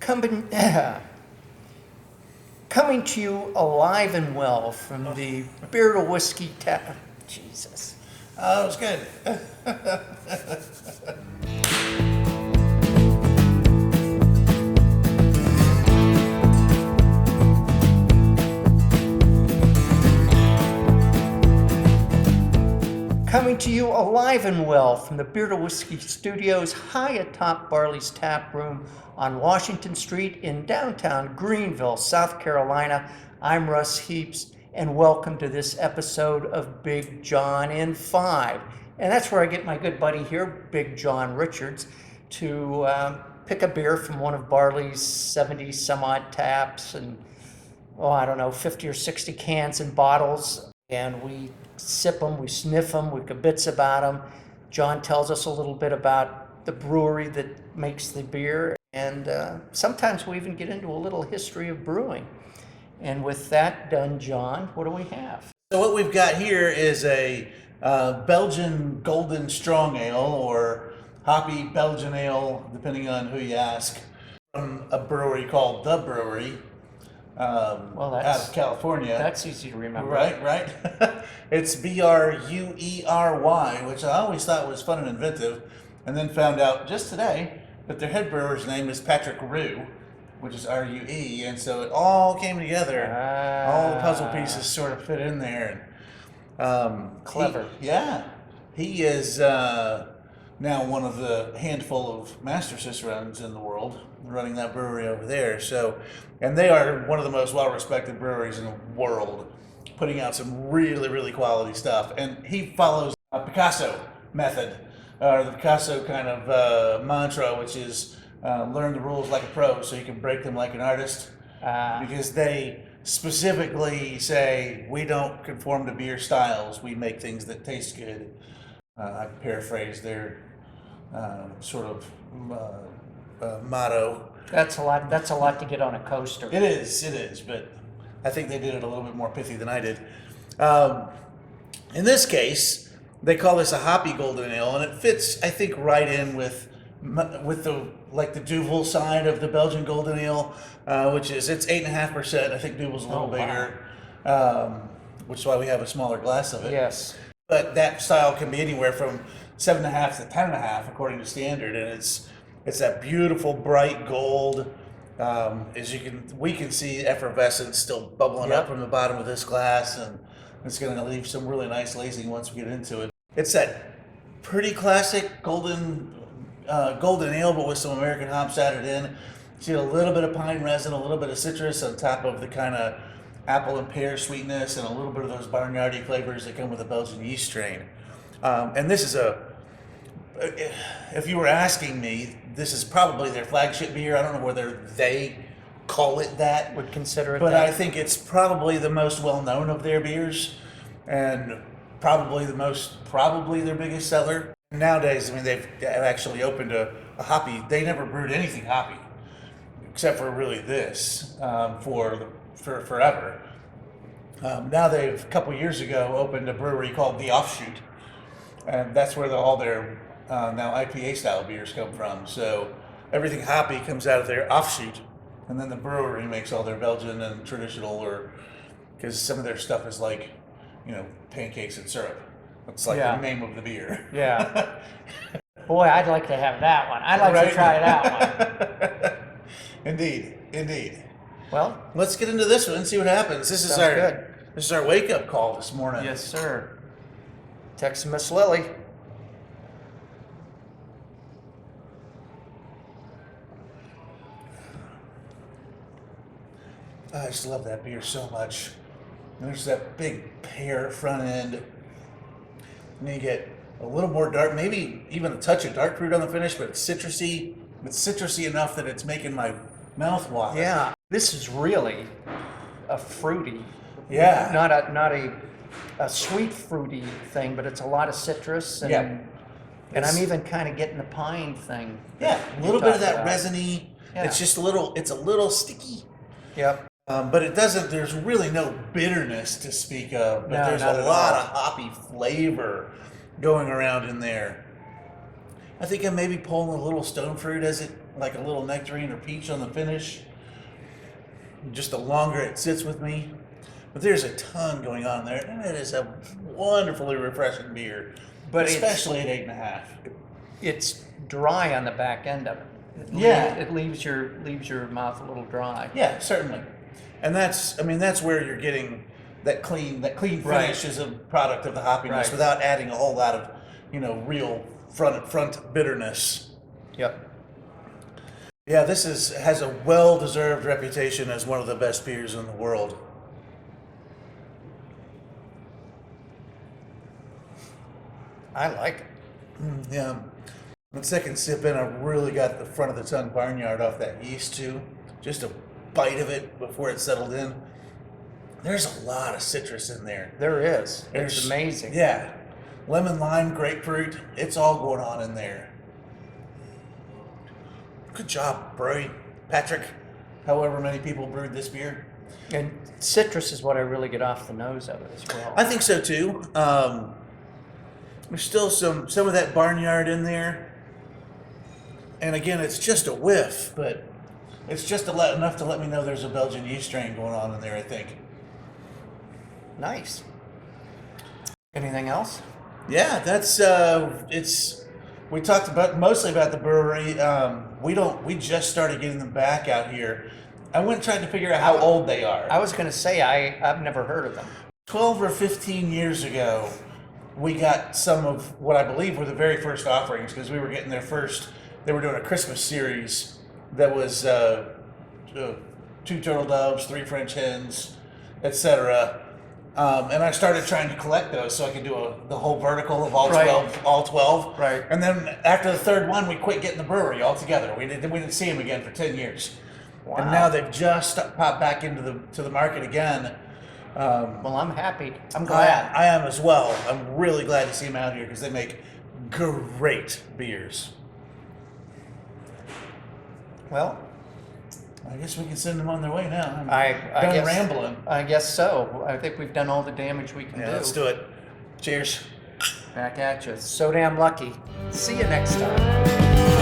coming, coming to you alive and well from the Beer to Whiskey Tap. Jesus. Oh, it was good. Coming to you alive and well from the Beer to Whiskey Studios high atop Barley's Tap Room on Washington Street in downtown Greenville, South Carolina. I'm Russ Heaps, and welcome to this episode of Big John in 5. And that's where I get my good buddy here, Big John Richards, to pick a beer from one of Barley's 70 some odd taps and, 50 or 60 cans and bottles. And we sip them, we sniff them, we kibitz about them. John tells us a little bit about the brewery that makes the beer, and sometimes we even get into a little history of brewing. And with that done, John, what do we have? So what we've got here is a Belgian Golden Strong Ale, or Hoppy Belgian Ale, depending on who you ask, from a brewery called The Bruery. Out of California. That's easy to remember. Right. It's Bruery, which I always thought was fun and inventive, and then found out just today that their head brewer's name is Patrick Roux, which is Rue, and so it all came together. All the puzzle pieces sort of fit in there. And, clever. He is now one of the handful of master cicerones in the world, running that brewery over there. So, and they are one of the most well-respected breweries in the world, putting out some really, really quality stuff. And he follows a Picasso method, or the Picasso kind of mantra, which is learn the rules like a pro so you can break them like an artist. Because they specifically say, we don't conform to beer styles, we make things that taste good. I paraphrase their sort of motto. That's a lot to get on a coaster. It is, but I think they did it a little bit more pithy than I did. In this case, they call this a hoppy golden ale, and it fits, I think, right in with the Duvel side of the Belgian golden ale, which is, it's 8.5%. I think Duvel's a little bigger, which is why we have a smaller glass of it. Yes. But that style can be anywhere from 7.5 to 10.5 according to standard, and it's that beautiful bright gold. We can see effervescence still bubbling up from the bottom of this glass, and it's going to leave some really nice lacing once we get into it. It's that pretty classic golden ale, but with some American hops added in. See a little bit of pine resin, a little bit of citrus on top of the kind of apple and pear sweetness, and a little bit of those barnyardy flavors that come with a Belgian yeast strain. And this is if you were asking me, this is probably their flagship beer. I don't know whether they call it that. Would consider it but that. I think it's probably the most well-known of their beers, and probably their biggest seller. Nowadays, I mean, they've actually opened a hoppy. They never brewed anything hoppy, except for really this, for forever. Now they've, a couple years ago, opened a brewery called The Offshoot, and that's where all their now IPA style beers come from. So everything hoppy comes out of their offshoot, and then the brewery makes all their Belgian and traditional, or because some of their stuff is like, pancakes and syrup. It's like the name of the beer. Yeah. Boy, I'd like to have that one. I'd like to try that one. Indeed. Well, let's get into this one and see what happens. This is our wake-up call this morning. Yes, sir. Text Miss Lily. I just love that beer so much. There's that big pear front end. And then you get a little more dark, maybe even a touch of dark fruit on the finish, but it's citrusy. It's citrusy enough that it's making my mouth water. Yeah, this is really a fruity. Yeah. Not a sweet fruity thing, but it's a lot of citrus, and I'm even kind of getting the pine thing. Yeah, a little bit of that resiny. Yeah. It's just a little sticky. Yep. But it doesn't, there's really no bitterness to speak of, but there's a lot of hoppy flavor going around in there. I think I may be pulling a little stone fruit as it like a little nectarine or peach on the finish. Just the longer it sits with me. But there's a ton going on there, and it is a wonderfully refreshing beer, But especially at 8.5. it's dry on the back end of it. Yeah. It leaves your mouth a little dry. Yeah, certainly. And that's where you're getting that clean finish Right. is a product of the hoppiness Right. without adding a whole lot of, real front bitterness. Yep. Yeah, this has a well-deserved reputation as one of the best beers in the world. I like it. Yeah. The second sip in, I really got the front of the tongue barnyard off that yeast too. Just a bite of it before it settled in. There's a lot of citrus in there. There is. It's There's- amazing. Yeah. Lemon, lime, grapefruit. It's all going on in there. Good job, Bruery. Patrick, however many people brewed this beer. And citrus is what I really get off the nose of it as well. I think so too. There's still some of that barnyard in there. And again, it's just a whiff, but it's just enough to let me know there's a Belgian yeast strain going on in there, I think. Nice. Anything else? Yeah, that's we talked mostly about the brewery. We just started getting them back out here. I went and tried to figure out how old they are. I was going to say I've never heard of them. 12 or 15 years ago, we got some of what I believe were the very first offerings because we were getting their first. They were doing a Christmas series that was 2 turtle doves, 3 French hens, etc. And I started trying to collect those so I could do the whole vertical of all Right. 12. Right. And then after the third one, we quit getting the brewery altogether. We didn't see them again for 10 years. Wow. And now they've just popped back into the market again. Well, I'm happy. I'm glad. I am as well. I'm really glad to see them out here because they make great beers. Well, I guess we can send them on their way now. I'm I done guess, rambling. I guess so. I think we've done all the damage we can Yeah, do. let's do it. Cheers. Back at you. So damn lucky. See you next time.